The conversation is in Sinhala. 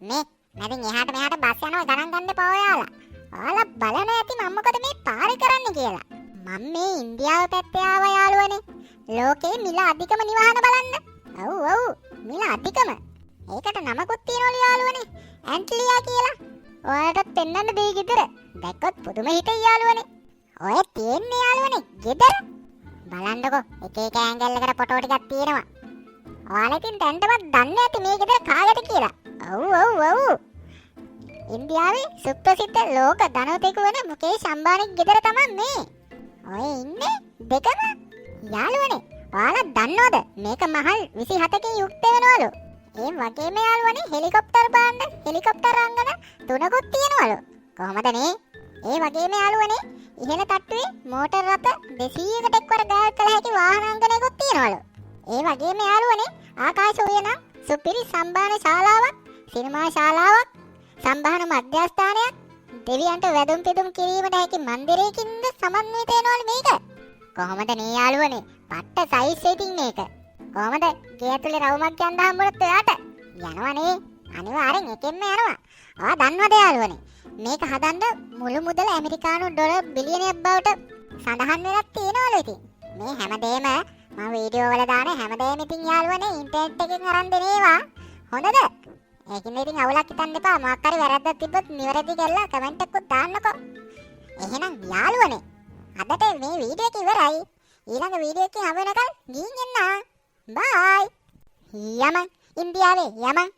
මේ මැදින් එහාට මෙහාට බස් යනවා ගණන් ගන්න එපා ඔයාලා. ඔයාලා බලනවා ඇති මම මොකද මේ පාරේ කරන්නේ කියලා. මම මේ ඉන්දියාව පැත්තේ ආවා යාළුවනේ. ලෝකේ මිල අධිකම නිවහන බලන්න. ඔව් මිල අධිකම. ඒකට නමකුත් තියෙනවලු යාළුවනේ. ඇන්ට්ලියා කියලා. ඔයාලට පෙන්වන්න දෙයි ගෙදර. දැක්කොත් පුදුම හිතේ යාළුවනේ. ඔය තියෙන්නේ යාළුවනේ ගෙදර. බලන්නකෝ එක එක ඇන්ගල් එකට ෆොටෝ ටිකක් තියෙනවා. ඔයාලා ඉතින් දැන්ටවත් දන්නේ නැති මේ ගෙදර කාගේද කියලා. ඔව්. ඉන්දියාවේ සුප්‍රසිද්ධ ලෝක ධනවතෙකු වන මුකේෂ් අම්බානිගේ ගෙදර තමයි මේ. ඔය ඉන්නේ දෙකම යාළුවනේ. ඔයාලා දන්නවද මේක මහල් 27කින් යුක්ත වෙනවලු. ඒ වගේම යාළුවනේ හෙලිකොප්ටර් බාන්න හෙලිකොප්ටර් රංගන 3කුත් තියෙනවලු. කොහමද නේ? ඒ වගේම යාළුවනේ ඉහළ තට්ටුවේ මෝටර් රථ 200කට එක්වර ගායල් කළ හැකි වාහනාංගනයකුත් තියෙනවලු. ඒ වගේම යාළුවනේ ආකාශ උයනම් සුපිරි සම්භාන ශාලාවක්, සිනමා ශාලාවක්, සම්භාන මධ්‍යස්ථානයක්, දෙවියන්ට වැඳුම් පිදුම් කිරීමට හැකි මන්දිරයකින්ද සමන්විත වෙනවලු මේක. කොහමද නේ යාළුවනේ? පට්ට සයිස් එකකින් මේක. කොහමද ගේ ඇතුලේ රවුමක් යන්න හම්බුනොත් ඔයාට? යනවනේ. අනිවාර්යෙන් එකෙන්ම යනවා. ආ දන්නවද යාළුවනේ? මේක හදන්න මුළු මුදල ඇමරිකානු ඩොලර් බිලියනයක් බවට සඳහන් වෙලා තියෙනවලු ඉතින්. මේ හැමදේම මම වීඩියෝ වල දාන හැමදේම ඉතින් යාළුවනේ ඉන්ටර්නෙට් එකෙන් අරන් දෙනේවා. හොඳද? ඒකින් ඉතින් අවුලක් හිතන්න එපා. මොකක් හරි වැරද්දක් තිබ්බොත් නිවැරදි කරලා කමෙන්ට් එකක් දාන්නකෝ. එහෙනම් යාළුවනේ අදට මේ වීඩියෝ එක ඉවරයි. ඊළඟ වීඩියෝ එකේ හම්බ වෙනකල් ගිහින් එන්න. බයි. යමන් ඉන්දියාවේ යමන්.